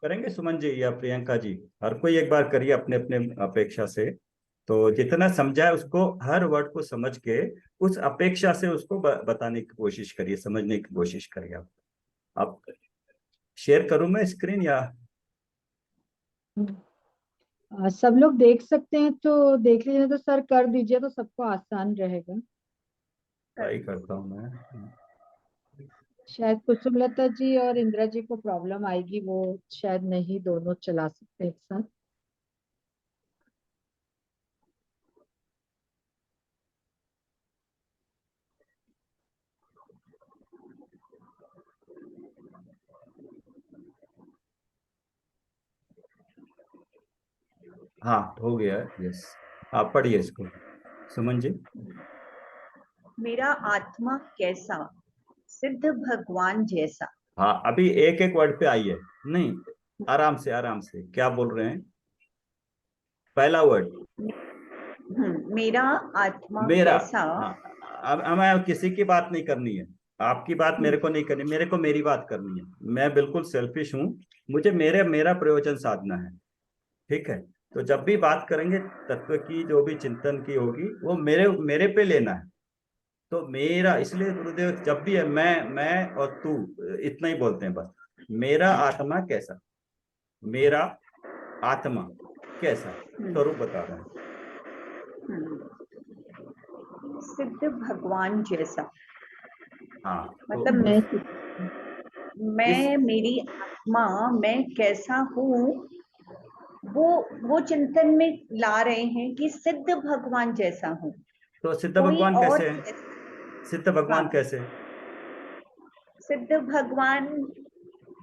करेंगे सुमन जी या प्रियंका जी? हर कोई एक बार करिए अपने अपने अपेक्षा से। तो जितना समझा है उसको, हर वर्ड को समझ के उस अपेक्षा से उसको बताने की कोशिश करिए, समझने की कोशिश करिए। आप शेयर करूं मैं स्क्रीन या? सब लोग देख सकते हैं तो देख लीजिए, तो सर कर दीजिए तो सबको आसान रहेगा। ट्राई करता हूं मैं। शायद कुसुमलता जी और इंदिरा जी को प्रॉब्लम आएगी, वो शायद नहीं दोनों चला सकते एक साथ। हाँ हो गया है, यस। आप पढ़िए इसको सुमन जी। मेरा आत्मा कैसा, सिद्ध भगवान जैसा। हाँ अभी एक एक वर्ड पे आइए। नहीं, आराम से आराम से, क्या बोल रहे हैं? पहला वर्ड मेरा आत्मा मेरा। कैसा। हाँ, अब हमें किसी की बात नहीं करनी है। आपकी बात मेरे को नहीं करनी, मेरे को मेरी बात करनी है। मैं बिल्कुल सेल्फिश हूँ। मुझे मेरे मेरा प्रयोजन साधना है। ठीक है। तो जब भी बात करेंगे तत्व की, जो भी चिंतन की होगी, वो मेरे मेरे पे लेना है। तो मेरा, इसलिए गुरुदेव जब भी है मैं और तू, इतना ही बोलते हैं बस। मेरा आत्मा कैसा, मेरा आत्मा कैसा स्वरूप बता रहे हैं। सिद्ध भगवान जैसा। हाँ तो मतलब मैं इस मेरी आत्मा, मैं कैसा हूँ, वो वो चिंतन में ला रहे हैं कि सिद्ध भगवान जैसा हूँ। तो सिद्ध कोई भगवान और कैसे है? सिद्ध भगवान हाँ, कैसे? सिद्ध भगवान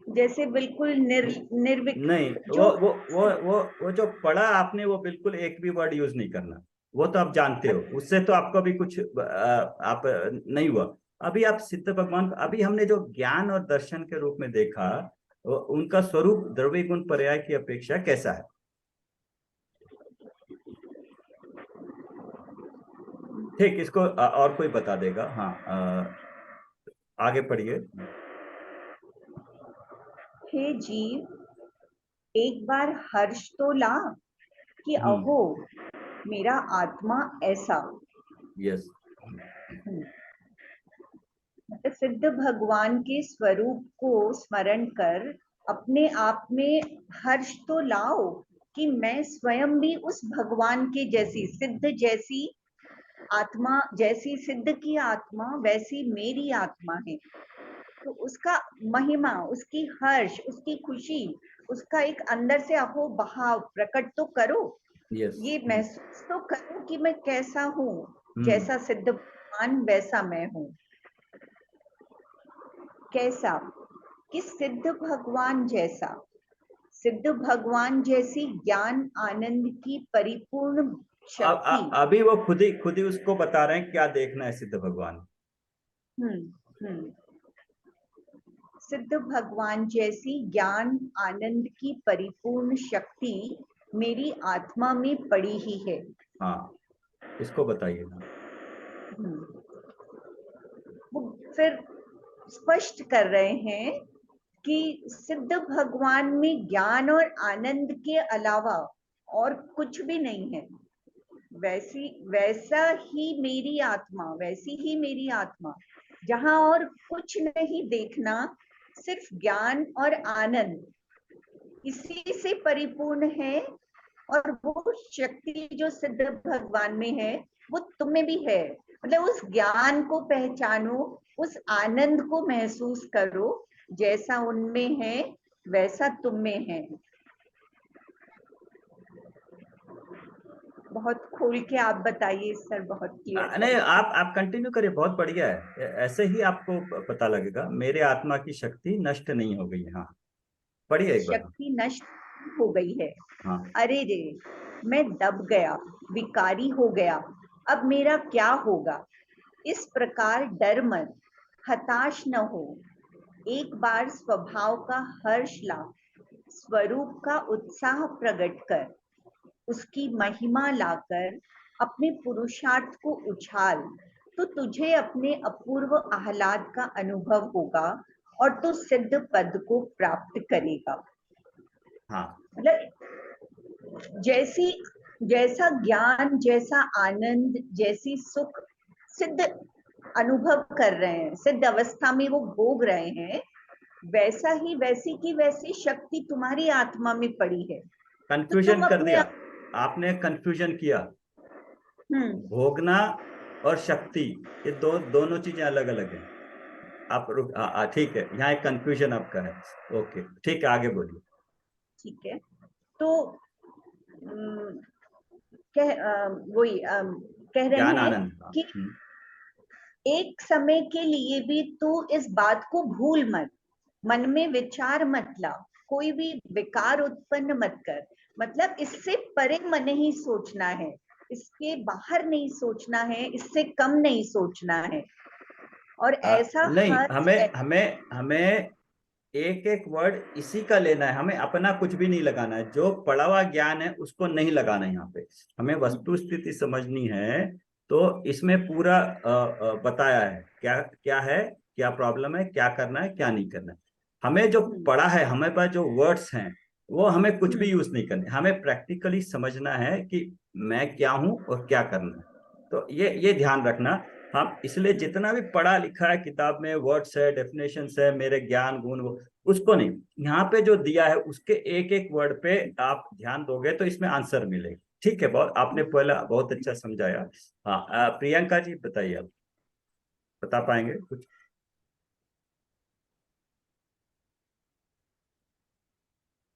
जैसे बिल्कुल नहीं, जो वो जो पढ़ा आपने, वो बिल्कुल एक भी वर्ड यूज नहीं करना। वो तो आप जानते हो, उससे तो आपको भी कुछ आप नहीं हुआ। अभी आप सिद्ध भगवान, अभी हमने जो ज्ञान और दर्शन के रूप में देखा, उनका स्वरूप द्रव्य गुण पर्याय की अपेक्षा कैसा है? ठीक, इसको और कोई बता देगा। हाँ आगे पढ़िए। हे जीव, एक बार हर्ष तो ला कि हम्म। अहो मेरा आत्मा ऐसा। यस। मतलब सिद्ध भगवान के स्वरूप को स्मरण कर अपने आप में हर्ष तो लाओ कि मैं स्वयं भी उस भगवान के जैसी, सिद्ध जैसी आत्मा, जैसी सिद्ध की आत्मा वैसी मेरी आत्मा है। तो उसका महिमा, उसकी हर्ष, उसकी खुशी, उसका एक अंदर से अहो भाव प्रकट तो करो। यस। ये महसूस तो करो कि मैं कैसा हूँ, हम्म। जैसा सिद्ध भगवान वैसा मैं हूँ। कैसा, कि सिद्ध भगवान जैसा, सिद्ध भगवान जैसी ज्ञान आनंद की परिपूर्ण शक्ति। अभी वो खुद ही उसको बता रहे हैं क्या देखना है सिद्ध भगवान। हम्म सिद्ध भगवान जैसी ज्ञान आनंद की परिपूर्ण शक्ति मेरी आत्मा में पड़ी ही है। हाँ, इसको बताइए ना। हम्म, वो फिर स्पष्ट कर रहे हैं कि सिद्ध भगवान में ज्ञान और आनंद के अलावा और कुछ भी नहीं है। वैसा ही मेरी आत्मा, वैसी ही मेरी आत्मा, जहां और कुछ नहीं देखना, सिर्फ ज्ञान और आनंद, इसी से परिपूर्ण है। और वो शक्ति जो सिद्ध भगवान में है, वो तुम में भी है। मतलब उस ज्ञान को पहचानो, उस आनंद को महसूस करो, जैसा उनमें है वैसा तुम में है। बहुत खोल के आप बताइए सर, बहुत क्लियर नहीं, करके। आप कंटिन्यू करिए, बहुत बढ़िया है। ऐसे ही आपको पता लगेगा, मेरे आत्मा की शक्ति नष्ट नहीं हो गई है। हाँ पढ़िए एक बार। शक्ति नष्ट हो गई है। हाँ। अरे रे, मैं दब गया, विकारी हो गया, अब मेरा क्या होगा। इस प्रकार डर मत, हताश न हो। एक बार स्वभाव का हर्ष ला, स्वरूप का उत्साह प्रकट कर, उसकी महिमा लाकर अपने पुरुषार्थ को उछाल, तो तुझे अपने अपूर्व आह्लाद का अनुभव होगा और तू सिद्ध पद को प्राप्त करेगा। हाँ मतलब जैसा ज्ञान, जैसा आनंद, जैसी सुख सिद्ध अनुभव कर रहे हैं, सिद्ध अवस्था में वो भोग रहे हैं, वैसा ही वैसी की वैसी शक्ति तुम्हारी आत्मा में पड़ी है। तो कंफ्यूजन तुम कर अपने दिया आपने, कंफ्यूजन किया। भोगना और शक्ति, ये दोनों चीजें अलग अलग हैं। आप रुक, ठीक है, यहाँ एक कंफ्यूजन आपका है। ओके ठीक है, आगे बोलिए। ठीक है, तो वही कह रहे ज्ञान हैं आनंद। कि एक समय के लिए भी तू इस बात को भूल मत, मन में विचार मत ला, कोई भी विकार उत्पन्न मत कर। मतलब इससे परे मन नहीं सोचना है, इसके बाहर नहीं सोचना है, इससे कम नहीं सोचना है। और ऐसा नहीं, हर हमें हमें हमें एक एक वर्ड इसी का लेना है, हमें अपना कुछ भी नहीं लगाना है। जो पढ़ा हुआ ज्ञान है उसको नहीं लगाना है यहाँ पे, हमें वस्तु स्थिति समझनी है। तो इसमें पूरा बताया है क्या क्या है, क्या प्रॉब्लम है, क्या करना है, क्या नहीं करना है। हमें जो पढ़ा है, हमें पास जो वर्ड्स हैं, वो हमें कुछ भी यूज नहीं करने, हमें प्रैक्टिकली समझना है कि मैं क्या हूं और क्या करना है। तो ये ध्यान रखना। हम इसलिए जितना भी पढ़ा लिखा है किताब में, वर्ड्स है, डेफिनेशंस है, मेरे ज्ञान गुण, वो उसको नहीं, यहाँ पे जो दिया है उसके एक एक वर्ड पे आप ध्यान दोगे तो इसमें आंसर मिलेगा। ठीक है, बहुत आपने पहला बहुत अच्छा समझाया। हाँ प्रियंका जी बताइए, आप बता पाएंगे कुछ?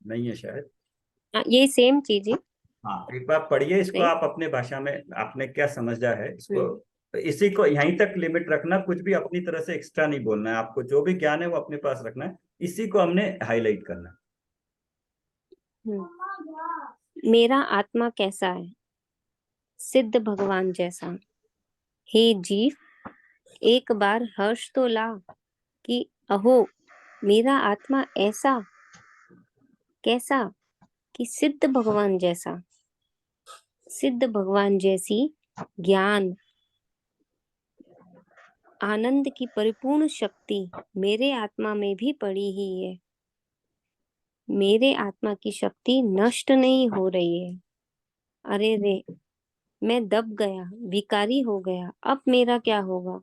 नहीं है शायद। ये सेम चीज है। हाँ एक बार पढ़िए इसको नहीं। आप अपने भाषा में, आपने क्या समझा है इसको। हम्म। इसी को यहीं तक लिमिट रखना, कुछ भी अपनी तरह से एक्स्ट्रा नहीं बोलना है आपको, जो भी ज्ञान है वो अपने पास रखना है, इसी को हमने हाईलाइट करना है। मेरा आत्मा कैसा है? सिद्ध भगवान जैसा। हे जीव, एक बार हर्ष तो ला कि अहो मेरा आत्मा ऐसा कैसा कि सिद्ध भगवान जैसा। सिद्ध भगवान जैसी ज्ञान आनंद की परिपूर्ण शक्ति मेरे आत्मा में भी पड़ी ही है। मेरे आत्मा की शक्ति नष्ट नहीं हो रही है। अरे रे, मैं दब गया, भिकारी हो गया, अब मेरा क्या होगा?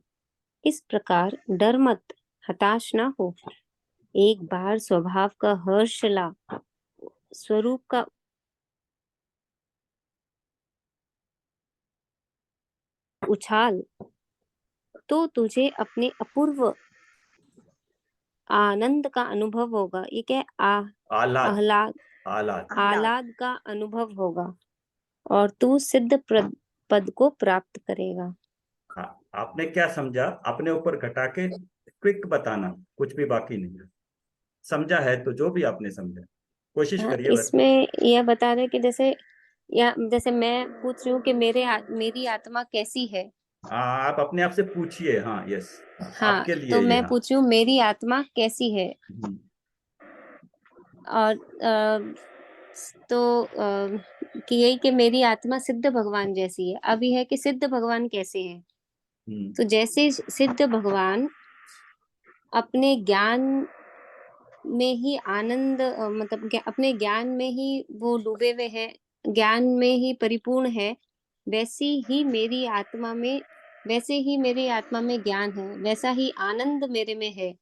इस प्रकार डर मत, हताश ना हो। एक बार स्वभाव का हर्ष ला, स्वरूप का उछाल, तो तुझे अपने अपूर्व आनंद का अनुभव होगा। ये क्या है? आह्लाद। आह्लाद, आह्लाद। आह्लाद का अनुभव होगा और तू सिद्ध पद को प्राप्त करेगा। हाँ आपने क्या समझा, अपने ऊपर घटा के क्विक बताना, कुछ भी बाकी नहीं है। समझा है तो जो भी आपने समझा कोशिश करिए बस। इसमें यह बता रहे कि जैसे मैं पूछ रही हूँ कि मेरी आत्मा कैसी है। आप अपने आप से पूछिए, हाँ यस, हाँ, आपके लिए तो ये। मैं हाँ पूछ रही हूँ मेरी आत्मा कैसी है। और कि यही कि मेरी आत्मा सिद्ध भगवान जैसी है। अब यह है कि सिद्ध भगवान कैसे हैं। तो जैसे सिद्ध भगवान अपने ज्ञान में ही आनंद मतलब अपने ज्ञान में ही वो डूबे हुए हैं, ज्ञान में ही परिपूर्ण है, वैसे ही मेरी आत्मा में ज्ञान है, वैसा ही आनंद मेरे में है,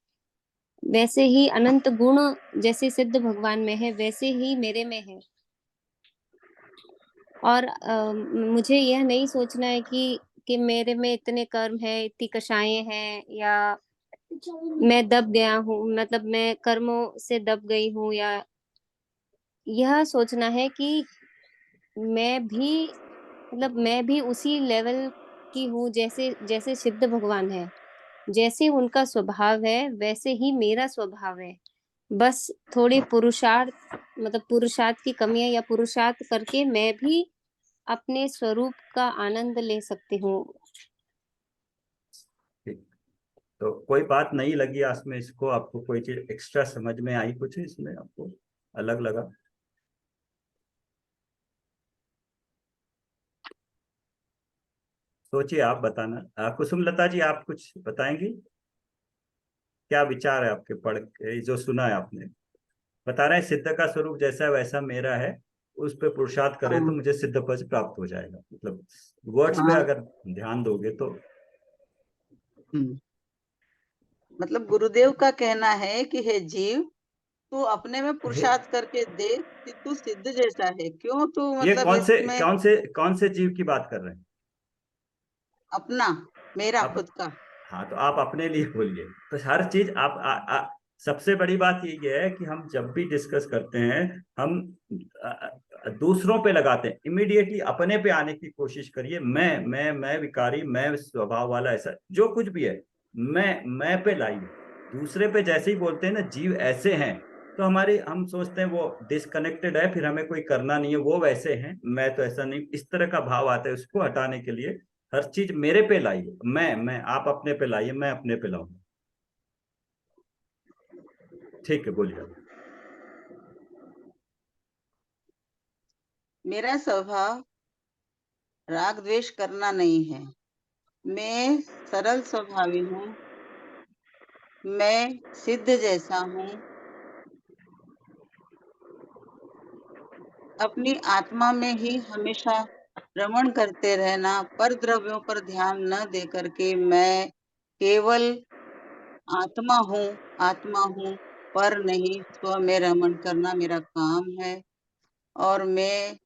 वैसे ही अनंत गुण जैसे सिद्ध भगवान में है वैसे ही मेरे में है। और मुझे यह नहीं सोचना है कि मेरे में इतने कर्म है, इतनी कषायें हैं, या मैं दब गया हूँ, मतलब मैं कर्मों से दब गई हूँ, या यह सोचना है कि मैं भी उसी लेवल की हूँ जैसे जैसे सिद्ध भगवान है। जैसे उनका स्वभाव है वैसे ही मेरा स्वभाव है। बस थोड़ी पुरुषार्थ की कमियां या पुरुषार्थ करके मैं भी अपने स्वरूप का आनंद ले सकती हूँ। ठीक। तो कोई बात नहीं लगी आज में इसको, आपको कोई चीज एक्स्ट्रा समझ में आई कुछ इसमें आपको अलग लगा? सोचिए, आप बताना। कुसुम लता जी आप कुछ बताएंगी? क्या विचार है आपके पढ़ के जो सुना है आपने? बता रहे हैं सिद्ध का स्वरूप जैसा है वैसा मेरा है, उस पे पुरुषार्थ करे तो हाँ मुझे सिद्ध पद प्राप्त हो जाएगा। मतलब वर्ड्स पे हाँ। अगर ध्यान दोगे तो। हम्म, मतलब गुरुदेव का कहना है कि हे जीव, तू अपने में हे, पुरुषार्थ करके देख कि तू सिद्ध जैसा है। क्यों तू ये मतलब कौन से इसमें कौन से कौन से जीव की बात कर रहे हैं अपना, मेरा आप? खुद का। हाँ, तो आप अपने लिए बोलिए। तो हर चीज आप सबसे बड़ी बात ये है कि हम जब भी डिस्कस करते हैं, हम दूसरों पे लगाते हैं, इमीडिएटली अपने पे आने की कोशिश करिए। मैं विकारी, मैं स्वभाव वाला, ऐसा जो कुछ भी है, मैं पे लाइए। दूसरे पे जैसे ही बोलते हैं ना जीव ऐसे हैं, तो हमारी हम सोचते हैं वो डिसकनेक्टेड है, फिर हमें कोई करना नहीं है, वो वैसे हैं, मैं तो ऐसा नहीं, इस तरह का भाव आता है। उसको हटाने के लिए हर चीज मेरे पे लाइए। मैं आप अपने पे लाइए, मैं अपने पे लाऊंगा। ठीक है, बोलिए आप। मेरा स्वभाव राग द्वेष करना नहीं है। मैं सरल स्वभावी हूँ। मैं सिद्ध जैसा हूँ। अपनी आत्मा में ही हमेशा रमण करते रहना, पर द्रव्यों पर ध्यान न दे करके मैं केवल आत्मा हूँ, पर नहीं, स्व में रमण करना मेरा काम है। और मैं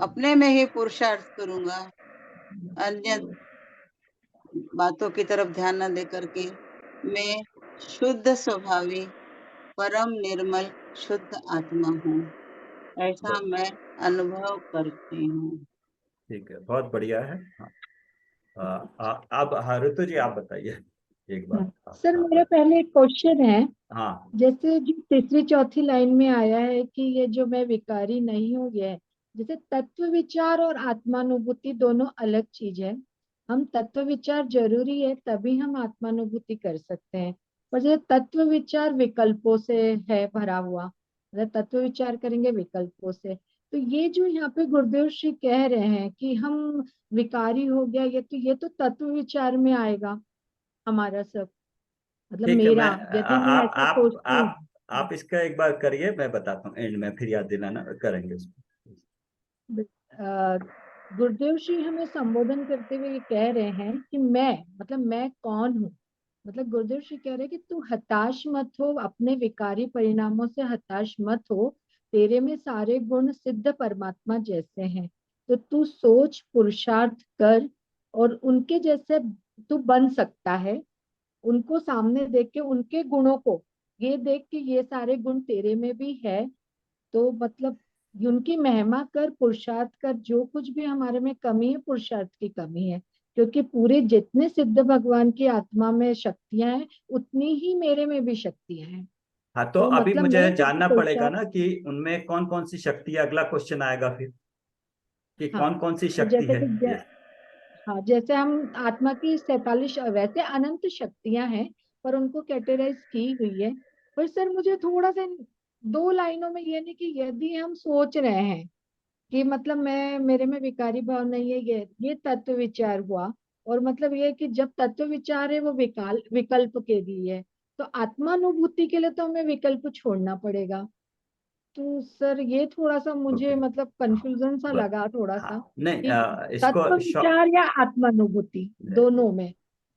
अपने में ही पुरुषार्थ करूंगा, अन्य बातों की तरफ ध्यान न दे करके। मैं शुद्ध स्वभावी, परम निर्मल शुद्ध आत्मा हूँ, ऐसा ब- मैं अनुभव करती हूँ। ठीक है, बहुत बढ़िया है। हाँ, अब हाँ ऋतु जी आप बताइए एक बात। सर मेरा पहले एक क्वेश्चन है। हाँ जैसे जो तीसरी चौथी लाइन में आया है कि ये जो मैं विकारी नहीं हूँ, ये है। जैसे तत्व विचार और आत्मानुभूति दोनों अलग चीज है। हम तत्व विचार जरूरी है तभी हम आत्मानुभूति कर सकते हैं। पर जैसे तत्व विचार विकल्पों से है भरा हुआ, मतलब तत्व विचार करेंगे विकल्पों से, तो ये जो यहाँ पे गुरुदेव श्री कह रहे हैं कि हम विकारी हो गया, ये तो तत्व विचार में आएगा हमारा सब। मतलब ठीक है, मैं मेरा यदि मैं ऐसा सोचती हूँ। आप इसका एक बार करिए, मैं बताता हूँ एंड में, फिर याद दिलाना करेंगे उसको। अ, गुरुदेव श्री हमें संबोधन करते हुए ये कह रहे हैं कि मैं, मतलब मैं कौन हूँ। मतलब गुरुदेव श्री कह रहे हैं कि तू हताश मत हो, अपने विकारी परिणामों से हताश मत हो। तेरे में सारे गुण सिद्ध परमात्मा जैसे हैं। तो तू सोच, पुरुषार्थ कर, और उनके जैसे तू बन सकता है। उनको सामने देख के, उनके गुणों को ये देख के ये सारे गुण तेरे में भी है। तो मतलब उनकी महिमा कर, पुरुषार्थ कर। जो कुछ भी हमारे में कमी है, पुरुषार्थ की कमी है। क्योंकि पूरे जितने सिद्ध भगवान की आत्मा में शक्तियां हैं, उतनी ही मेरे में भी शक्तियां हैं। हाँ, तो तो अभी मतलब मुझे मैं यदि जानना पड़ेगा पुरुषार्थ, ना कि उनमें कौन कौन सी शक्ति है। अगला क्वेश्चन आएगा फिर कि हाँ, कौन कौन सी तो शक्ति जैसे है। कि ये हाँ, जैसे हम आत्मा की 47 वैसे अनंत शक्तियां हैं, पर उनको कैटेगराइज की हुई है। पर सर मुझे थोड़ा सा दो लाइनों में ये नहीं कि यदि हम सोच रहे हैं कि मतलब मैं, मेरे में विकारी भाव नहीं है, ये तत्व विचार हुआ। और मतलब ये है कि जब तत्व विचार है वो विकल्प के लिए है, तो आत्मानुभूति के लिए तो हमें विकल्प छोड़ना पड़ेगा। तो सर ये थोड़ा सा मुझे ओके। मतलब हाँ, कंफ्यूजन सा लगा थोड़ा सा हाँ, नहीं, कि तत्व इसको विचार या आत्मानुभूति दोनों में,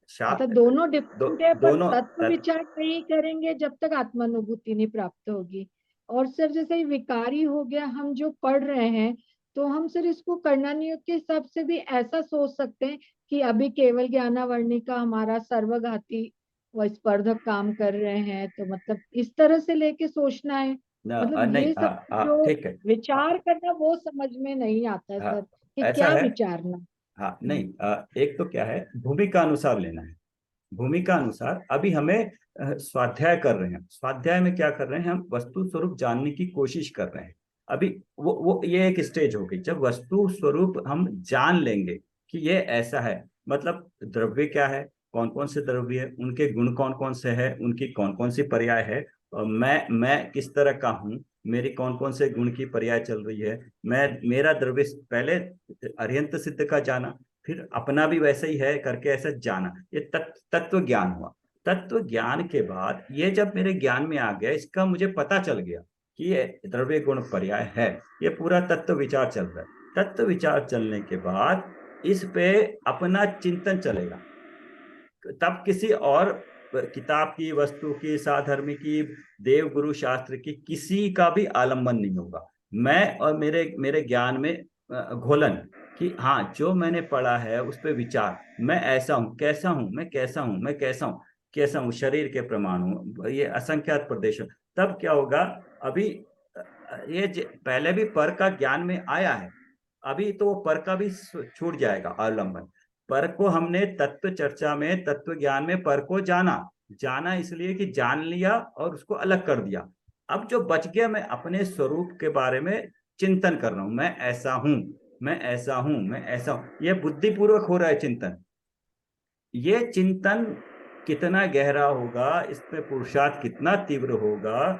शा, मतलब दोनों डिफरेंट है, पर दोनों तत्व विचार नहीं करेंगे जब तक आत्मानुभूति नहीं प्राप्त होगी। और सर जैसे ये विकारी हो गया, हम जो पढ़ रहे हैं, तो हम सर इसको करणानियों के हिसाब से भी ऐसा सोच सकते हैं कि अभी केवल ज्ञानावर्णिका हमारा सर्वघाती व स्पर्धक काम कर रहे हैं, तो मतलब इस तरह से लेके सोचना है। मतलब नहीं, ये सब जो ठीक है। विचार हाँ, करना वो समझ में नहीं आता है सर, कि ऐसा क्या है। विचारना। हाँ, नहीं, एक तो क्या है, भूमिका अनुसार लेना है। भूमिका अनुसार अभी हमें स्वाध्याय कर रहे हैं। स्वाध्याय में क्या कर रहे हैं, हम वस्तु स्वरूप जानने की कोशिश कर रहे हैं। अभी वो ये एक स्टेज होगी जब वस्तु स्वरूप हम जान लेंगे कि ये ऐसा है। मतलब द्रव्य क्या है, कौन कौन से द्रव्य है, उनके गुण कौन कौन से है, उनकी कौन कौन सी पर्याय है, और मैं किस तरह का हूँ, मेरी कौन कौन से गुण की पर्याय चल रही है। मेरा द्रव्य पहले अर्यंत सिद्ध का जाना, फिर अपना भी वैसे ही है करके ऐसा जाना, ये तत्व ज्ञान हुआ। तत्व ज्ञान के बाद ये जब मेरे ज्ञान में आ गया, इसका मुझे पता चल गया कि ये द्रव्य गुण पर्याय है, ये पूरा तत्व विचार चल रहा है। तत्व विचार चलने के बाद इस पे अपना चिंतन चलेगा, तब किसी और किताब की, वस्तु की, साधर्मी की, देव गुरु शास्त्र की किसी का भी आलंबन नहीं होगा। मैं और मेरे मेरे ज्ञान में घोलन कि हाँ, जो मैंने पढ़ा है उस पर विचार, मैं ऐसा हूँ, कैसा हूँ, मैं कैसा हूँ, मैं कैसा हूँ, कैसा हूँ, शरीर के प्रमाण हूँ, ये असंख्यात प्रदेश। तब क्या होगा, अभी ये पहले भी पर का ज्ञान में आया है, अभी तो पर का भी छूट जाएगा आलंबन। पर को हमने तत्व चर्चा में, तत्व ज्ञान में पर को जाना, जाना इसलिए कि जान लिया और उसको अलग कर दिया। अब जो बच गया, मैं अपने स्वरूप के बारे में चिंतन कर रहा हूं, मैं ऐसा हूं, मैं ऐसा हूं, मैं ऐसा हूं, यह बुद्धिपूर्वक हो रहा है चिंतन। ये चिंतन कितना गहरा होगा, इसमें पुरुषार्थ कितना तीव्र होगा,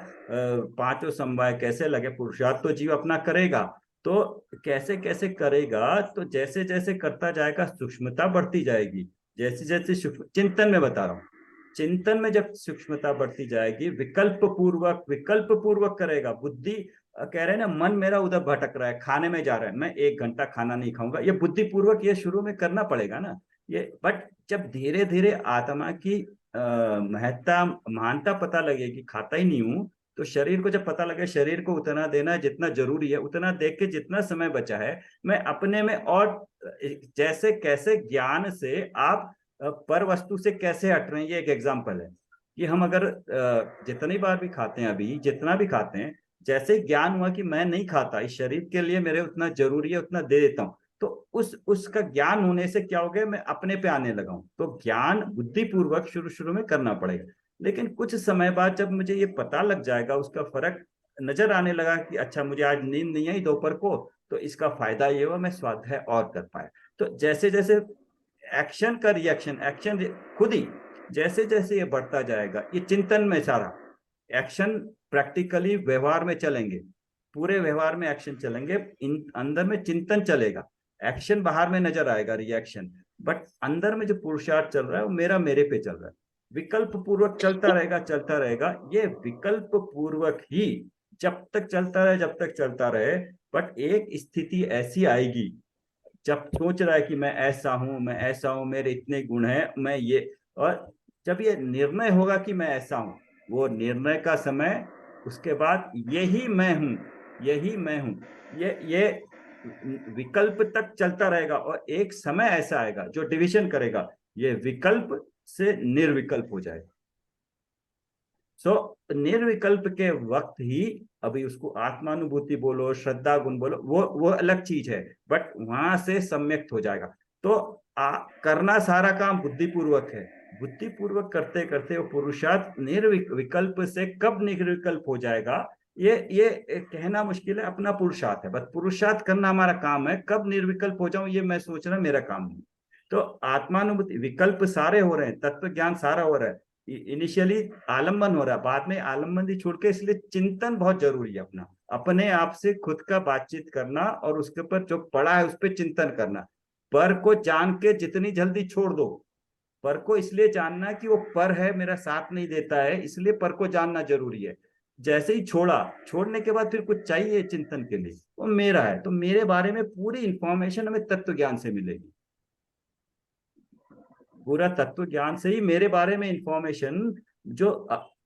पांचों समवाय कैसे लगे, पुरुषार्थ तो जीव अपना करेगा, तो कैसे कैसे करेगा, तो जैसे जैसे करता जाएगा सूक्ष्मता बढ़ती जाएगी। जैसे जैसे चिंतन में बता रहा हूँ, चिंतन में जब सूक्ष्मता बढ़ती जाएगी, विकल्प पूर्वक करेगा। बुद्धि कह रहे हैं ना, मन मेरा उधर भटक रहा है, खाने में जा रहा है, मैं 1 घंटा खाना नहीं खाऊंगा, ये बुद्धिपूर्वक ये शुरू में करना पड़ेगा ना ये। बट जब धीरे धीरे आत्मा की महत्ता, महानता पता लगेगी, खाता ही नहीं हूं, तो शरीर को जब पता लगे शरीर को उतना देना जितना जरूरी है, उतना देख के जितना समय बचा है मैं अपने में, और जैसे कैसे ज्ञान से आप पर वस्तु से कैसे हट रहे हैं, ये एक एग्जाम्पल है कि हम अगर जितनी बार भी खाते हैं, अभी जितना भी खाते हैं, जैसे ज्ञान हुआ कि मैं नहीं खाता, इस शरीर के लिए मेरे उतना जरूरी है, उतना दे देता हूँ, तो उसका ज्ञान होने से क्या हो गया, मैं अपने पे आने लगा हूं। तो ज्ञान बुद्धिपूर्वक शुरू शुरू में करना पड़ेगा, लेकिन कुछ समय बाद जब मुझे ये पता लग जाएगा, उसका फर्क नजर आने लगा कि अच्छा, मुझे आज नींद नहीं आई दोपहर को, तो इसका फायदा ये हुआ, मैं स्वाध्याय और कर पाया। तो जैसे जैसे एक्शन का रिएक्शन, एक्शन खुद ही जैसे जैसे ये बढ़ता जाएगा, ये चिंतन में सारा एक्शन प्रैक्टिकली व्यवहार में चलेंगे, पूरे व्यवहार में एक्शन चलेंगे, अंदर में चिंतन चलेगा, एक्शन बाहर में नजर आएगा, रिएक्शन, बट अंदर में जो पुरुषार्थ चल रहा है वो मेरा मेरे पे चल रहा है। विकल्प पूर्वक चलता रहेगा, चलता रहेगा, ये विकल्प पूर्वक ही जब तक चलता रहे, जब तक चलता रहे। बट एक स्थिति ऐसी आएगी जब सोच रहा है कि मैं ऐसा हूं, मैं ऐसा हूं, मेरे इतने गुण हैं, मैं ये, और जब ये निर्णय होगा कि मैं ऐसा हूं, वो निर्णय का समय, उसके बाद यही मैं हूं, यही मैं हूं, ये विकल्प तक चलता रहेगा, और एक समय ऐसा आएगा जो डिवीजन करेगा, ये विकल्प से निर्विकल्प हो जाएगा। सो निर्विकल्प के वक्त ही, अभी उसको आत्मानुभूति बोलो, श्रद्धा गुण बोलो, वो अलग चीज है, बट वहां से सम्यक्त हो जाएगा। तो करना सारा काम बुद्धिपूर्वक है, बुद्धिपूर्वक करते करते वो पुरुषार्थ निर्विकल्प से कब निर्विकल्प हो जाएगा, ये कहना मुश्किल है, अपना पुरुषार्थ है, बस पुरुषार्थ करना हमारा काम है, कब निर्विकल्प हो जाऊं ये मैं सोच रहा, मेरा काम नहीं। तो आत्मानुभूति, विकल्प सारे हो रहे हैं, तत्व ज्ञान सारा हो रहा है, इनिशियली आलम्बन हो रहा है, बाद में आलम्बन ही छोड़ के, इसलिए चिंतन बहुत जरूरी है, अपना अपने आप से खुद का बातचीत करना, और उसके ऊपर जो पड़ा है उस पर चिंतन करना। पर को जान के जितनी जल्दी छोड़ दो, पर को इसलिए जानना कि वो पर है, मेरा साथ नहीं देता है, इसलिए पर को जानना जरूरी है। जैसे ही छोड़ा, छोड़ने के बाद फिर कुछ चाहिए चिंतन के लिए, वो मेरा है, तो मेरे बारे में पूरी इंफॉर्मेशन हमें तत्व ज्ञान से मिलेगी, पूरा तत्व ज्ञान से ही मेरे बारे में इंफॉर्मेशन, जो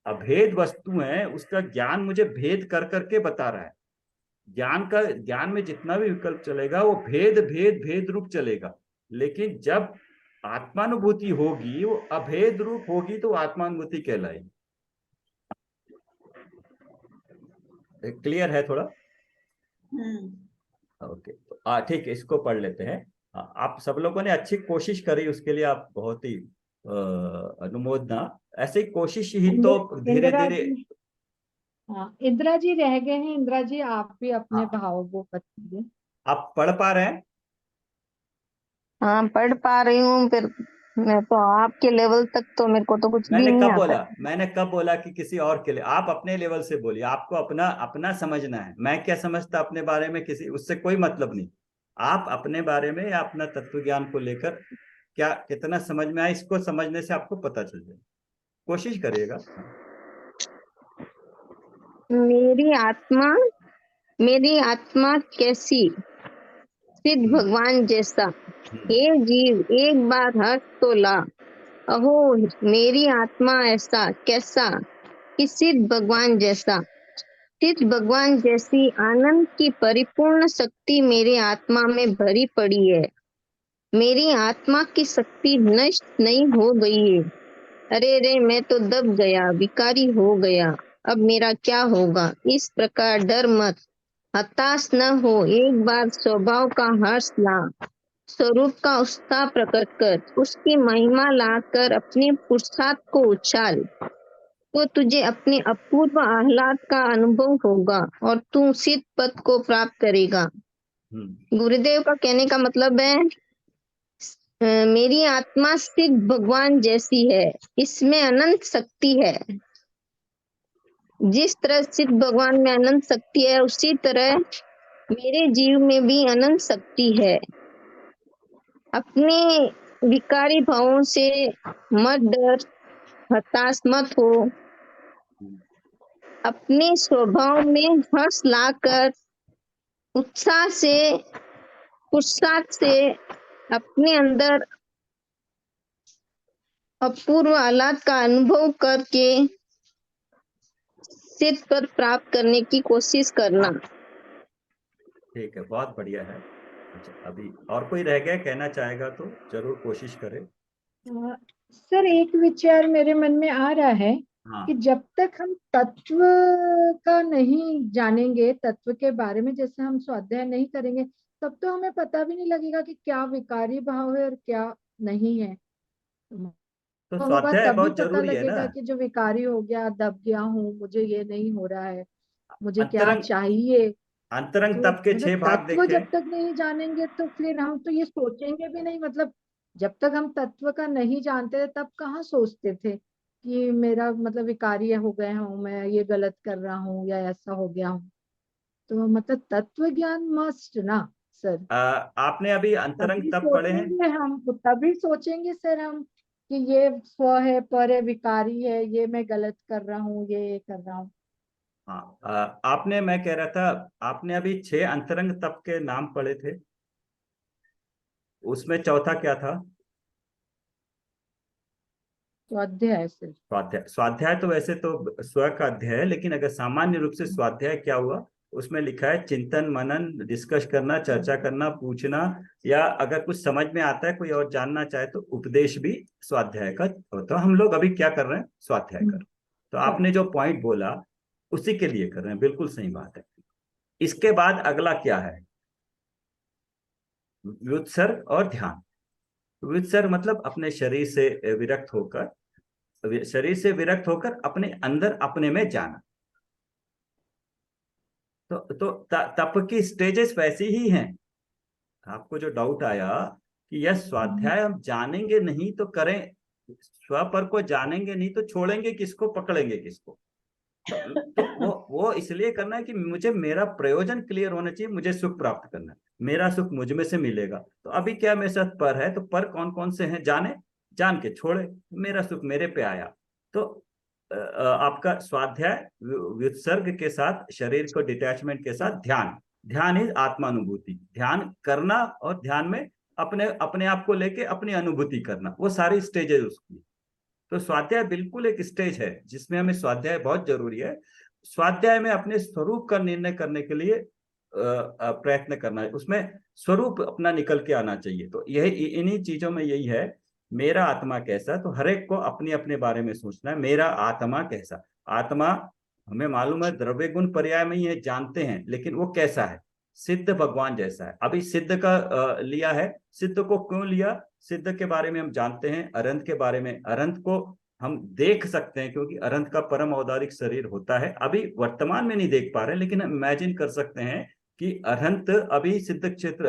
अभेद वस्तु है उसका ज्ञान मुझे भेद कर करके बता रहा है। ज्ञान में जितना भी विकल्प चलेगा वो भेद भेद भेद रूप चलेगा, लेकिन जब आत्मानुभूति होगी, वो अभेद रूप होगी, तो आत्मानुभूति कहलाएगी। क्लियर है थोड़ा? ओके, तो ठीक है, इसको पढ़ लेते हैं। आप सब लोगों ने अच्छी कोशिश करी, उसके लिए आप बहुत ही अनुमोदना। ऐसे ही कोशिश ही तो धीरे धीरे। हाँ, इंदिरा जी रह गए हैं, इंदिरा जी आप भी अपने भाव वो बताइए। आप पढ़ पा रहे हैं? हाँ, पढ़ पा रही हूँ, फिर मैं तो आपके लेवल तक तो मेरे को तो कुछ भी नहीं आता। मैंने कब बोला कि किसी और के लिए? आप अपने लेवल से बोलिए, आपको अपना अपना समझना है, मैं क्या समझता अपने बारे में, किसी उससे कोई मतलब नहीं। आप अपने बारे में या अपना तत्व ज्ञान को लेकर क्या कितना समझ में आया, इसको समझने से आपको पता चल जाए। कोशिश करिएगा। मेरी आत्मा कैसी, सिद्ध भगवान जैसा। हे जीव, एक बार हर्ष तो ला। अहो मेरी आत्मा ऐसा कैसा कि सिद्ध भगवान जैसा। सिद्ध भगवान जैसी आनंद की परिपूर्ण शक्ति मेरी आत्मा में भरी पड़ी है। मेरी आत्मा की शक्ति नष्ट नहीं हो गई है। अरे रे, मैं तो दब गया, विकारी हो गया। अब मेरा क्या होगा? इस प्रकार डर मत, हताश न हो। एक बार स्वभाव का हर्ष ला, स्वरूप का उत्साह प्रकट कर, उसकी महिमा लाकर अपने पुरुषार्थ को उछाल, तो तुझे अपने अपूर्व आह्लाद का अनुभव होगा और तू सिद्ध पद को प्राप्त करेगा। गुरुदेव का कहने का मतलब है, मेरी आत्मा सिद्ध भगवान जैसी है, इसमें अनंत शक्ति है। जिस तरह सिद्ध भगवान में अनंत शक्ति है, उसी तरह मेरे जीव में भी अनंत शक्ति है। अपने विकारी भावों से मत डर, हताश मत हो। अपने स्वभाव में हर्ष लाकर उत्साह से, पुरुषार्थ से अपने अंदर अपूर्व आह्लाद का अनुभव करके सिद्ध पद प्राप्त करने की कोशिश करना। ठीक है, बहुत बढ़िया है। अच्छा, अभी और कोई रह गया कहना चाहेगा तो जरूर कोशिश करें। सर, एक विचार मेरे मन में आ रहा है कि जब तक हम तत्व का नहीं जानेंगे, तत्व के बारे में जैसे हम स्वाध्याय नहीं करेंगे, तब तो हमें पता भी नहीं लगेगा कि क्या विकारी भाव है और क्या नहीं है। तो होगा स्वाध्याय तभी बहुत पता जरूरी है ना। लगेगा कि जो विकारी हो गया, दब गया हूँ, मुझे ये नहीं हो रहा है, मुझे क्या अंतरंग चाहिए। अंतरंग तो तप के मतलब 6 भाग तत्व देखे। जब तक नहीं जानेंगे तो फिर हम तो ये सोचेंगे भी नहीं। मतलब जब तक हम तत्व का नहीं जानते थे तब कहाँ सोचते थे कि मेरा मतलब विकारी हो गए हूँ, मैं ये गलत कर रहा हूँ या ऐसा हो गया हूँ। तो मतलब तत्व ज्ञान मस्ट ना सर। आपने अभी अंतरंग तभी तप पढ़े हैं? सोचेंगे हम, तो तभी सोचेंगे सर हम कि ये स्व है, पर है, विकारी है, ये मैं गलत कर रहा हूँ, ये कर रहा हूँ। हाँ, आपने, मैं कह रहा था, आपने अभी 6 अंतरंग तप के नाम पढ़े थे, उसमें चौथा क्या था? स्वाध्याय सर। स्वाध्याय। स्वाध्याय तो वैसे तो स्व का अध्याय है, लेकिन अगर सामान्य रूप से स्वाध्याय क्या हुआ, उसमें लिखा है चिंतन मनन, डिस्कस करना, चर्चा करना, पूछना, या अगर कुछ समझ में आता है कोई और जानना चाहे तो उपदेश भी स्वाध्याय का। तो हम लोग अभी क्या कर रहे हैं? स्वाध्याय कर। तो आपने जो पॉइंट बोला उसी के लिए कर रहे हैं, बिल्कुल सही बात है। इसके बाद अगला क्या है? व्युत्सर्ग और ध्यान। व्युत्सर्ग मतलब अपने शरीर से विरक्त होकर, अपने अंदर अपने में जाना। तो तप की स्टेजेस वैसी ही हैं। आपको जो डाउट आया कि यह स्वाध्याय हम जानेंगे नहीं तो करें, स्व पर को जानेंगे नहीं तो छोड़ेंगे किसको, पकड़ेंगे किसको? तो वो इसलिए करना है कि मुझे मेरा प्रयोजन क्लियर होना चाहिए, मुझे सुख प्राप्त करना है, मेरा सुख मुझ में से मिलेगा। तो अभी क्या मेरे साथ पर है, तो पर कौन कौन से हैं जाने, जान के छोड़े, मेरा सुख मेरे पे आया। तो आपका स्वाध्याय विसर्ग के साथ, शरीर को डिटैचमेंट के साथ ध्यान। ध्यान इज आत्मानुभूति, ध्यान करना, और ध्यान में अपने अपने आप को लेके अपनी अनुभूति करना, वो सारी स्टेजेस उसकी। तो स्वाध्याय बिल्कुल एक स्टेज है जिसमें हमें स्वाध्याय बहुत जरूरी है। स्वाध्याय में अपने स्वरूप का निर्णय करने के लिए प्रयत्न करना है, उसमें स्वरूप अपना निकल के आना चाहिए। तो यही, इन्हीं चीजों में यही है, मेरा आत्मा कैसा। तो हर एक को अपने अपने बारे में सोचना है, मेरा आत्मा कैसा। आत्मा हमें मालूम है द्रव्य गुण पर्याय में ही है, जानते हैं, लेकिन वो कैसा है? सिद्ध भगवान जैसा है। अभी सिद्ध का लिया है। सिद्ध को क्यों लिया? सिद्ध के बारे में हम जानते हैं, अरंत के बारे में, अरंत को हम देख सकते हैं क्योंकि अरंत का परम औदारिक शरीर होता है। अभी वर्तमान में नहीं देख पा रहे, लेकिन हम इमेजिन कर सकते हैं कि अरंत अभी सिद्ध क्षेत्र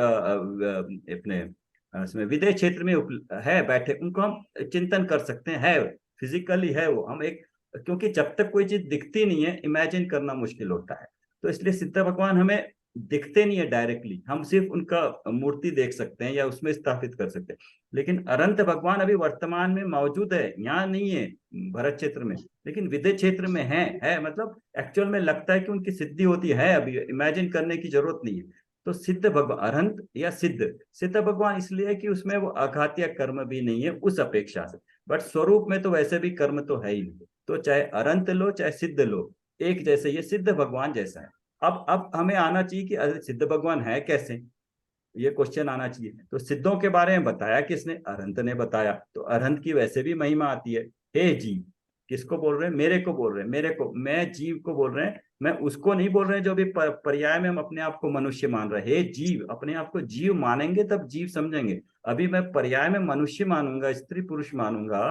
अपने इसमें विदेश क्षेत्र में है बैठे, उनको हम चिंतन कर सकते हैं, है फिजिकली है वो। हम एक, क्योंकि जब तक कोई चीज दिखती नहीं है इमेजिन करना मुश्किल होता है, तो इसलिए सिद्ध भगवान हमें दिखते नहीं है डायरेक्टली, हम सिर्फ उनका मूर्ति देख सकते हैं या उसमें स्थापित कर सकते हैं, लेकिन अनंत भगवान अभी वर्तमान में मौजूद है, यहाँ नहीं है भरत क्षेत्र में, लेकिन विदेह क्षेत्र में है मतलब एक्चुअल में लगता है कि उनकी सिद्धि होती है, अभी इमेजिन करने की जरूरत नहीं है। तो सिद्ध भगवान, अरहंत या सिद्ध भगवान इसलिए कि उसमें वो आघात या कर्म भी नहीं है उस अपेक्षा से, बट स्वरूप में तो वैसे भी कर्म तो है ही नहीं। तो चाहे अरंत लो चाहे सिद्ध लो, एक जैसे, ये सिद्ध भगवान जैसा है। अब हमें आना चाहिए कि अरे सिद्ध भगवान है कैसे, ये क्वेश्चन आना चाहिए। तो सिद्धों के बारे में बताया किसने, अरहंत ने बताया। तो अरहंत की वैसे भी महिमा आती है, हे जीव, किसको बोल रहे हैं, मेरे को बोल रहे हैं, मेरे को, मैं जीव को बोल रहे हैं, मैं उसको नहीं बोल रहे हैं जो भी पर्याय में हम अपने आप को मनुष्य मान रहे हैं। हे जीव, अपने आप को जीव मानेंगे तब जीव समझेंगे। अभी मैं पर्याय में मनुष्य मानूंगा, स्त्री पुरुष मानूंगा,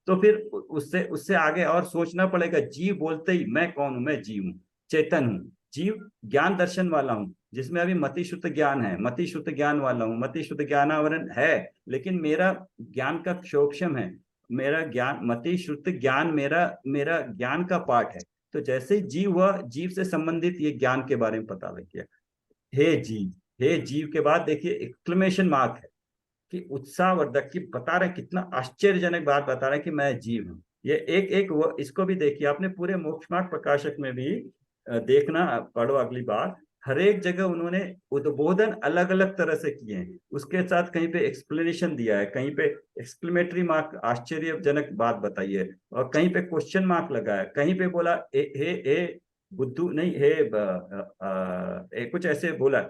तो फिर उससे उससे आगे और सोचना पड़ेगा। जीव बोलते ही मैं कौन हूं, मैं जीव हूं, चेतन हूं। जीव ज्ञान दर्शन वाला हूं, जिसमें अभी मति शुद्ध ज्ञान है, मति शुद्ध ज्ञान वाला हूं, मति शुद्ध ज्ञानावरण है, लेकिन मेरा ज्ञान का क्षोक्षम है, मेरा ज्ञान मति शुद्ध ज्ञान मेरा मेरा ज्ञान का पार्ट है। तो जैसे ही जीव हुआ, जीव से संबंधित ये ज्ञान के बारे में पता लग गया, हे जीव। हे जीव के बाद देखिए एक्सक्लेमेशन मार्क है कि उत्साहवर्धक, की बता रहे कितना आश्चर्यजनक बात बता रहे हैं कि मैं जीव हूं। ये एक एक वो, इसको भी देखिए आपने पूरे मोक्ष मार्ग प्रकाशक में भी देखना, पढ़ो अगली बार, हर एक जगह उन्होंने उद्बोधन अलग अलग तरह से किए हैं, उसके साथ कहीं पे एक्सप्लेनेशन दिया है, कहीं पे एक्सक्लेमेटरी मार्क आश्चर्यजनक बात बताई है, और कहीं पे क्वेश्चन मार्क लगाया, कहीं पे बोला हे बुद्धू नहीं, कुछ ऐसे बोला,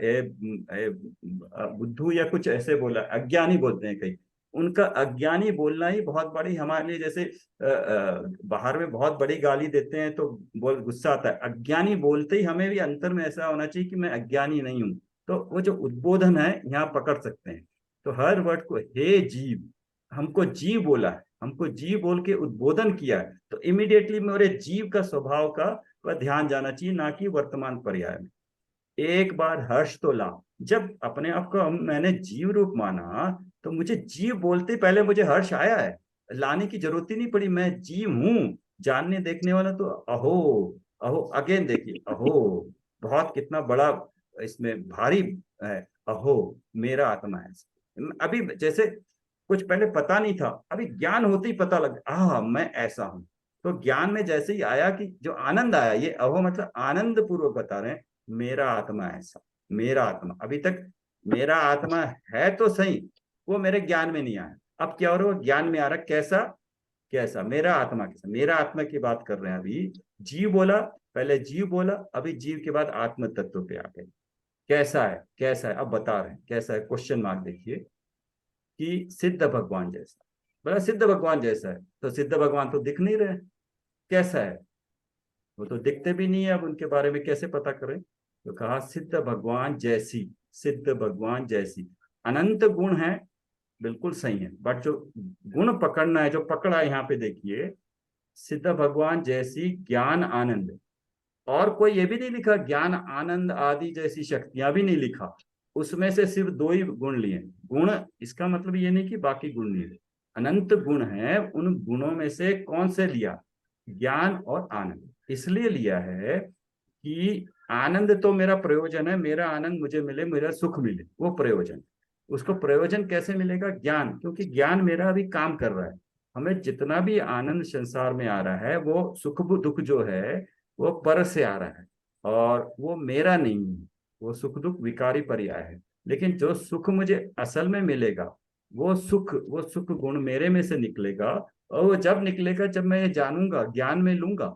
बुद्धू या कुछ ऐसे बोला, अज्ञानी बोलते हैं कहीं। उनका अज्ञानी बोलना ही बहुत बड़ी हमारे लिए, जैसे बाहर में बहुत बड़ी गाली देते हैं तो बोल गुस्सा आता है, अज्ञानी बोलते ही हमें भी अंतर में ऐसा होना चाहिए कि मैं अज्ञानी नहीं हूं। तो वो जो उद्बोधन है यहाँ पकड़ सकते हैं। तो हर वर्ड को हे जीव, हमको जीव बोला है, हमको जीव बोल के उद्बोधन किया है, तो इमीडिएटली मेरे जीव का स्वभाव का पर ध्यान जाना चाहिए, ना कि वर्तमान पर्याय में। एक बार हर्ष तो ला, जब अपने आप को मैंने जीव रूप माना तो मुझे जीव बोलते पहले मुझे हर्ष आया है, लाने की जरूरत ही नहीं पड़ी, मैं जीव हूं। जानने देखने वाला तो अहो अहो, अगेन देखिए, अहो बहुत कितना बड़ा इसमें भारी है, अहो मेरा आत्मा है। अभी जैसे कुछ पहले पता नहीं था, अभी ज्ञान होते ही पता लग, मैं ऐसा हूं। तो ज्ञान में जैसे ही आया कि जो आनंद आया, ये अहो मतलब आनंद पूर्वक बता रहे हैं, मेरा आत्मा ऐसा, मेरा आत्मा, अभी तक मेरा आत्मा है तो सही, वो मेरे ज्ञान में नहीं आया, अब क्या हो रहा है, ज्ञान में आ रहा, कैसा कैसा, मेरा आत्मा कैसा, मेरा आत्मा की बात कर रहे हैं अभी। जीव बोला, पहले जीव बोला, अभी जीव के बाद आत्म तत्व पे आ गए, कैसा है कैसा है, अब बता रहे हैं कैसा है, क्वेश्चन मार्क देखिए, कि सिद्ध भगवान जैसा। बोला सिद्ध भगवान जैसा है, तो सिद्ध भगवान तो दिख नहीं रहे, कैसा है, वो तो दिखते भी नहीं है, अब उनके बारे में कैसे पता करें। तो कहा सिद्ध भगवान जैसी, सिद्ध भगवान जैसी, अनंत गुण है, बिल्कुल सही है, बट जो गुण पकड़ना है, जो पकड़ा है यहाँ पे देखिए, सिद्ध भगवान जैसी ज्ञान आनंद, और कोई ये भी नहीं लिखा ज्ञान आनंद आदि जैसी शक्तियां भी नहीं लिखा, उसमें से सिर्फ दो ही गुण लिए। गुण इसका मतलब ये नहीं कि बाकी गुण नहीं, अनंत गुण है, उन गुणों में से कौन से लिया, ज्ञान और आनंद, इसलिए लिया है कि आनंद तो मेरा प्रयोजन है, मेरा आनंद मुझे मिले, मेरा सुख मिले, वो प्रयोजन। उसको प्रयोजन कैसे मिलेगा, ज्ञान, क्योंकि ज्ञान मेरा अभी काम कर रहा है। हमें जितना भी आनंद संसार में आ रहा है, वो सुख दुख जो है वो पर से आ रहा है, और वो मेरा नहीं है, वो सुख दुख विकारी पर्याय है। लेकिन जो सुख मुझे असल में मिलेगा, वो सुख गुण मेरे में से निकलेगा, और वो जब निकलेगा जब मैं ये जानूंगा, ज्ञान में लूंगा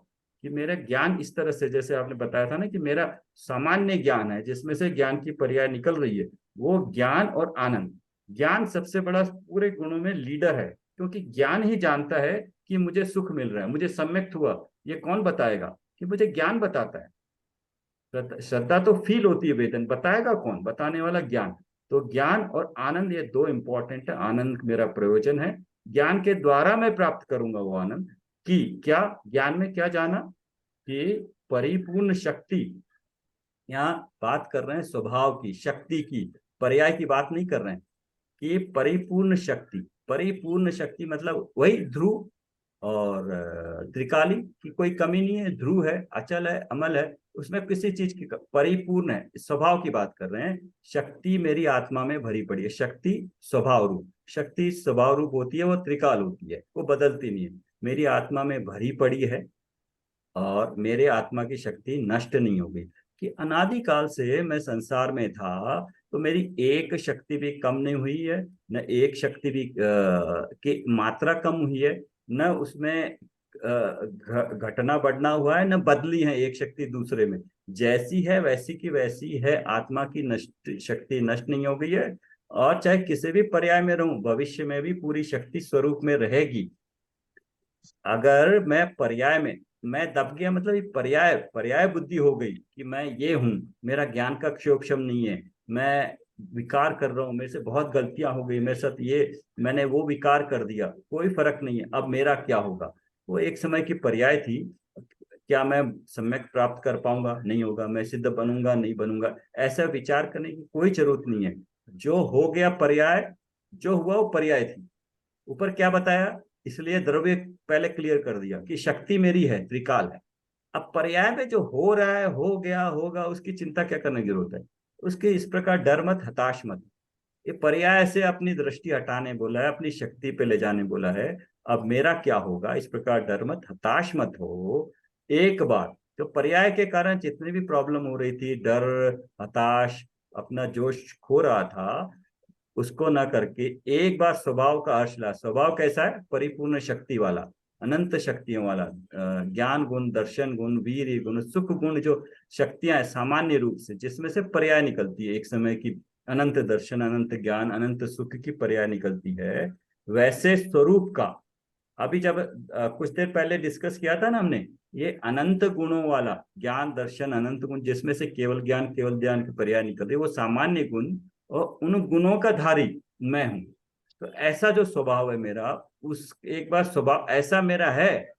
कि मेरा ज्ञान इस तरह से, जैसे आपने बताया था ना कि मेरा सामान्य ज्ञान है जिसमें से ज्ञान की पर्याय निकल रही है, वो ज्ञान और आनंद। ज्ञान सबसे बड़ा पूरे गुणों में लीडर है, क्योंकि ज्ञान ही जानता है कि मुझे सुख मिल रहा है, मुझे सम्यक्त हुआ, ये कौन बताएगा, कि मुझे ज्ञान बताता है। श्रद्धा तो फील होती है, वेदन बताएगा कौन, बताने वाला ज्ञान। तो ज्ञान और आनंद ये दो इंपॉर्टेंट है, आनंद मेरा प्रयोजन है, ज्ञान के द्वारा मैं प्राप्त करूंगा वो आनंद। कि क्या ज्ञान में क्या जाना, कि परिपूर्ण शक्ति, यहाँ बात कर रहे हैं स्वभाव की, शक्ति की, पर्याय की बात नहीं कर रहे हैं, कि परिपूर्ण शक्ति, परिपूर्ण शक्ति मतलब वही ध्रुव और त्रिकाली की कोई कमी नहीं है, ध्रुव है, अचल है, अमल है, उसमें किसी चीज की परिपूर्ण है, स्वभाव की बात कर रहे हैं। शक्ति मेरी आत्मा में भरी पड़ी है, शक्ति स्वभाव रूप, शक्ति स्वभाव रूप होती है, वो त्रिकाल होती है, वो बदलती नहीं है, मेरी आत्मा में भरी पड़ी है। और मेरे आत्मा की शक्ति नष्ट नहीं हो गई, कि अनादिकाल से मैं संसार में था, तो मेरी एक शक्ति भी कम नहीं हुई है, न एक शक्ति भी की मात्रा कम हुई है, न उसमें घटना बढ़ना हुआ है, न बदली है एक शक्ति दूसरे में। जैसी है वैसी की वैसी है, आत्मा की नष्ट शक्ति नष्ट नहीं हो गई है। और चाहे किसी भी पर्याय में रहूं, भविष्य में भी पूरी शक्ति स्वरूप में रहेगी। अगर मैं पर्याय में मैं दब गया, मतलब ये पर्याय पर्याय बुद्धि हो गई कि मैं ये हूं, मेरा ज्ञान का क्षोभक्षम नहीं है, मैं विकार कर रहा हूं, मेरे से बहुत गलतियां हो गई, मेरे साथ ये, मैंने वो विकार कर दिया, कोई फर्क नहीं है, अब मेरा क्या होगा। वो एक समय की पर्याय थी, क्या मैं सम्यक प्राप्त कर पाऊंगा, नहीं होगा, मैं सिद्ध बनूंगा, नहीं बनूंगा, ऐसा विचार करने की कोई जरूरत नहीं है। जो हो गया पर्याय, जो हुआ वो पर्याय थी। ऊपर क्या बताया, इसलिए द्रव्य पहले क्लियर कर दिया कि शक्ति मेरी है, त्रिकाल है। अब पर्याय में जो हो रहा है, हो गया, होगा, उसकी चिंता क्या करने की जरूरत है। उसके इस प्रकार डर मत, हताश मत। ये पर्याय से अपनी दृष्टि हटाने बोला है, अपनी शक्ति पे ले जाने बोला है। अब मेरा क्या होगा, इस प्रकार डर मत, हताश मत हो। एक बार जो पर्याय के कारण जितनी भी प्रॉब्लम हो रही थी, डर, हताश, अपना जोश खो रहा था, उसको ना करके एक बार स्वभाव का अर्श ला। स्वभाव कैसा है, परिपूर्ण शक्ति वाला, अनंत शक्तियों वाला, ज्ञान गुण, दर्शन गुण, वीर गुण, सुख गुण, जो शक्तियां हैं सामान्य रूप से, जिसमें से पर्याय निकलती है एक समय की, अनंत दर्शन, अनंत ज्ञान, अनंत सुख की पर्याय निकलती है, वैसे स्वरूप का। अभी जब कुछ देर पहले डिस्कस किया था ना हमने, ये अनंत गुणों वाला ज्ञान, दर्शन, अनंत गुण, जिसमें से केवल ज्ञान, केवल ज्ञान की पर्याय निकल रही है, वो सामान्य गुण, और उन गुणों का धारी मैं हूं। तो ऐसा जो स्वभाव है मेरा, उस एक बार स्वभाव ऐसा मेरा है,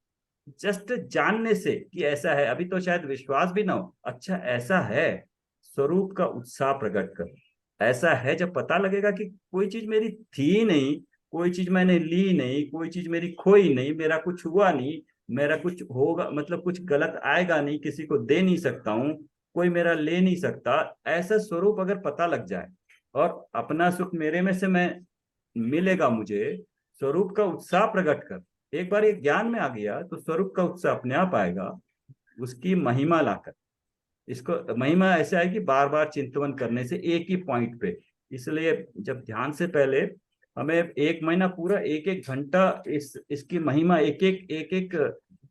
जस्ट जानने से कि ऐसा है, अभी तो शायद विश्वास भी ना हो, अच्छा ऐसा है, स्वरूप का उत्साह प्रकट कर। ऐसा है, जब पता लगेगा कि कोई चीज मेरी थी नहीं, कोई चीज मैंने ली नहीं, कोई चीज मेरी खोई नहीं, मेरा कुछ हुआ नहीं, मेरा कुछ होगा, मतलब कुछ गलत आएगा नहीं, किसी को दे नहीं सकता हूं, कोई मेरा ले नहीं सकता, ऐसा स्वरूप अगर पता लग जाए, और अपना सुख मेरे में से मैं मिलेगा मुझे, स्वरूप का उत्साह प्रकट कर। एक बार ये ज्ञान में आ गया तो स्वरूप का उत्साह अपने आप आएगा, उसकी महिमा लाकर। इसको महिमा ऐसे आएगी बार बार चिंतन करने से एक ही पॉइंट पे। इसलिए जब ध्यान से पहले हमें एक महीना पूरा, एक एक घंटा इसकी महिमा, एक एक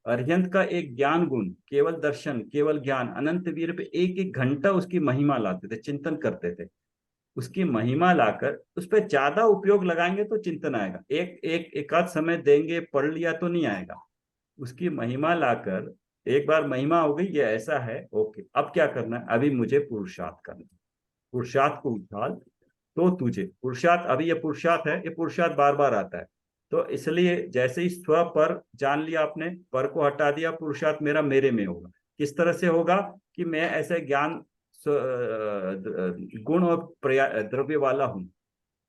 अर्यंत का एक ज्ञान गुण, केवल दर्शन, केवल ज्ञान, अनंत वीर पे एक एक घंटा उसकी महिमा लाते थे, चिंतन करते थे। उसकी महिमा लाकर उस पर ज्यादा उपयोग लगाएंगे तो चिंतन आएगा, एक आध समय देंगे, पढ़ लिया तो नहीं आएगा। उसकी महिमा लाकर, एक बार महिमा हो गई, ये ऐसा है, ओके, अब क्या करना है, अभी मुझे पुरुषार्थ करना है। पुरुषार्थ को उछाल, तो तुझे पुरुषार्थ, अभी ये पुरुषार्थ है, ये पुरुषार्थ बार बार आता है। तो इसलिए जैसे ही स्व पर जान लिया आपने, पर को हटा दिया, पुरुषार्थ मेरा मेरे में होगा। किस तरह से होगा, कि मैं ऐसे ज्ञान, गुण और द्रव्य वाला हूं,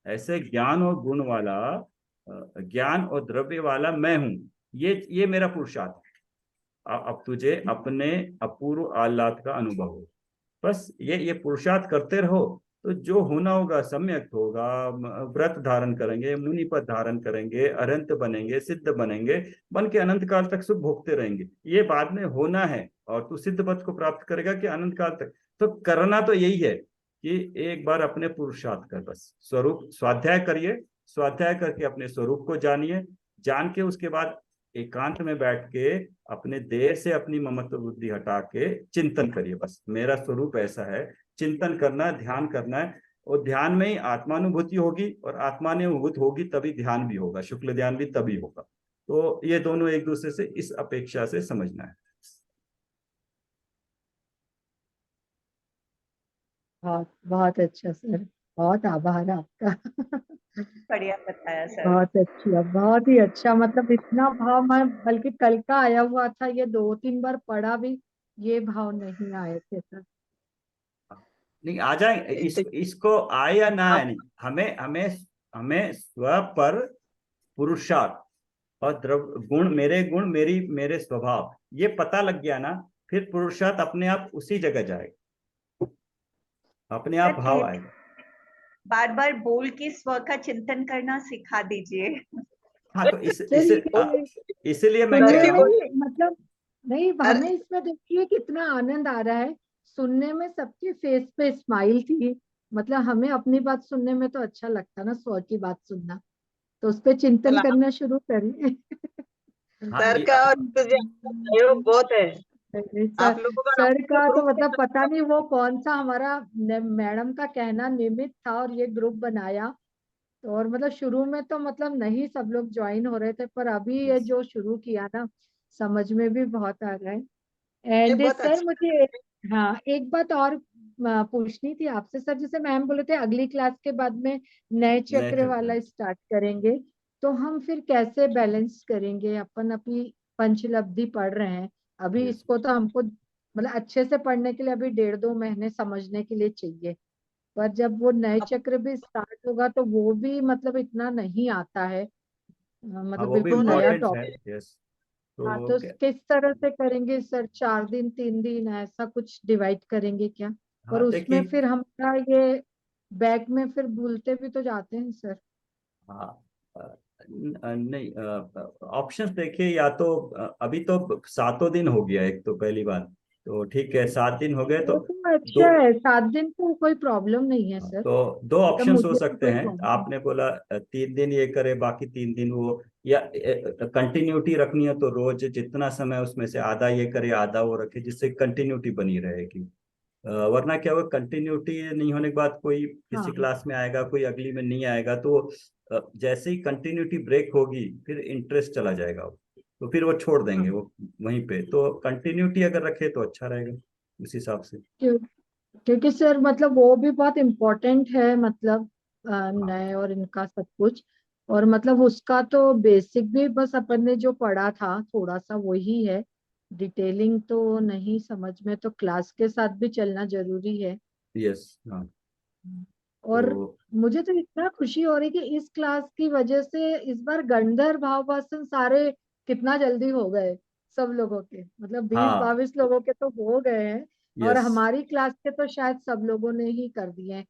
ऐसे ज्ञान और गुण वाला, ज्ञान और द्रव्य वाला मैं हूं, ये मेरा पुरुषार्थ है। अब तुझे अपने अपूर्व आह्लाद का अनुभव हो, बस ये पुरुषार्थ करते रहो, तो जो होना होगा सम्यक होगा। व्रत धारण करेंगे, मुनि पद धारण करेंगे, अनंत बनेंगे, सिद्ध बनेंगे, बन के अनंत काल तक सुख भोगते रहेंगे, ये बाद में होना है। और तू सिद्ध पद को प्राप्त करेगा कि अनंत काल तक। तो करना तो यही है कि एक बार अपने पुरुषार्थ कर, बस स्वरूप स्वाध्याय करिए, स्वाध्याय करके अपने स्वरूप को जानिए, जान के उसके बाद एकांत में बैठ के अपने देह से अपनी ममत्व बुद्धि हटा के चिंतन करिए, बस मेरा स्वरूप ऐसा है, चिंतन करना है, ध्यान करना है। और ध्यान में ही आत्मानुभूति होगी, और आत्मानुभूत होगी तभी ध्यान भी होगा, शुक्ल ध्यान भी तभी होगा। तो ये दोनों एक दूसरे से इस अपेक्षा से समझना है। बहुत बहुत अच्छा सर, बहुत आभार आपका। बढ़िया बताया सर। बहुत अच्छा, बहुत ही अच्छा, मतलब इतना भाव मैं बल्कि कल का आया हुआ था, ये 2-3 बार पढ़ा भी, ये भाव नहीं आए थे सर। नहीं आ जाए, इसको आए या ना आए, आप नहीं, हमें हमें हमें स्व पर पुरुषार्थ, और गुण मेरे स्वभाव, ये पता लग गया ना, फिर पुरुषार्थ अपने आप उसी जगह जाएगा, अपने आप भाव आएगा। बार बार बोल के स्व का चिंतन करना सिखा दीजिए। हाँ, तो सर ये इसीलिए मैं कह सुनने रहा हूँ। में मतलब नहीं, अरे हमें इसमें देखिए कितना आनंद आ रहा है। सुनने में सबके फेस पे स्माइल थी। मतलब हमें अपनी बात सुनने में तो अच्छा लगता ना, स्व की बात सुनना। तो उस पे चिंतन करना शुरू करें। हाँ, सर का और सहयोग बहुत है सर, आप लोगों का। सर का तो मतलब पता नहीं वो कौन सा हमारा मैडम का कहना निमित्त था और ये ग्रुप बनाया। तो और मतलब शुरू में तो मतलब नहीं सब लोग ज्वाइन हो रहे थे, पर अभी ये यस, जो शुरू किया ना, समझ में भी बहुत आ रहा है। ये एंड बहुत सर अच्छा मुझे हाँ एक बात और पूछनी थी आपसे सर। जैसे मैम बोले थे अगली क्लास के बाद में नए नए चक्र चक्र। वाला स्टार्ट करेंगे, तो हम फिर कैसे बैलेंस करेंगे? अपन अपनी पंचलब्धि पढ़ रहे हैं अभी, यस, इसको तो हमको मतलब अच्छे से पढ़ने के लिए अभी 1.5-2 महीने समझने के लिए चाहिए। पर जब वो नए चक्र भी स्टार्ट होगा तो वो भी मतलब इतना नहीं आता है, हाँ, मतलब वो भी बिल्कुल नया इम्पोर्टेंट है। टॉपिक। यस, हाँ तो तो किस तरह से करेंगे सर? 4 दिन 3 दिन ऐसा कुछ डिवाइड करेंगे क्या? पर हाँ उसमें देखिए। फिर हमारा ये बैग में फिर भूलते भी तो जाते हैं सर। हाँ, नहीं, ऑप्शंस देखिए, या तो अभी तो 7 दिन हो गया एक, तो पहली बात तो ठीक है, 7 दिन हो गए तो वो तो दो। अच्छा है, 7 दिन तो कोई प्रॉब्लम नहीं है हाँ, सर। तो दो मतलब ऑप्शंस हो मुझे तो सकते कोई हैं। प्रॉब्लम। आपने बोला 3 दिन ये करे, बाकी 3 दिन वो, या कंटिन्यूटी रखनी है तो रोज जितना समय उसमें से आधा ये करे आधा वो रखे, जिससे कंटिन्यूटी बनी रहेगी। वरना क्या होगा, कंटिन्यूटी नहीं होने के बाद कोई किसी हाँ क्लास में आएगा, कोई अगली में नहीं आएगा, तो जैसे ही कंटिन्यूटी ब्रेक होगी फिर इंटरेस्ट चला जाएगा, तो फिर वो छोड़ देंगे हाँ। वो वहीं पे। तो कंटिन्यूटी अगर रखे तो अच्छा रहेगा उस हिसाब से। क्यों? क्योंकि सर मतलब वो भी बहुत इम्पोर्टेंट है, मतलब हाँ, नए और इनका सब कुछ। और मतलब उसका तो बेसिक भी बस अपन ने जो पढ़ा था थोड़ा सा वही है, डिटेलिंग तो नहीं समझ में, तो क्लास के साथ भी चलना जरूरी है। यस, हाँ, और तो मुझे तो इतना खुशी हो रही कि इस क्लास की वजह से इस बार गंधर्व भाव भाषण सारे कितना जल्दी हो गए सब लोगों के, मतलब बीस हाँ, बाईस लोगों के तो हो गए हैं। और यस, हमारी क्लास के तो शायद सब लोगों ने ही कर दिए हैं।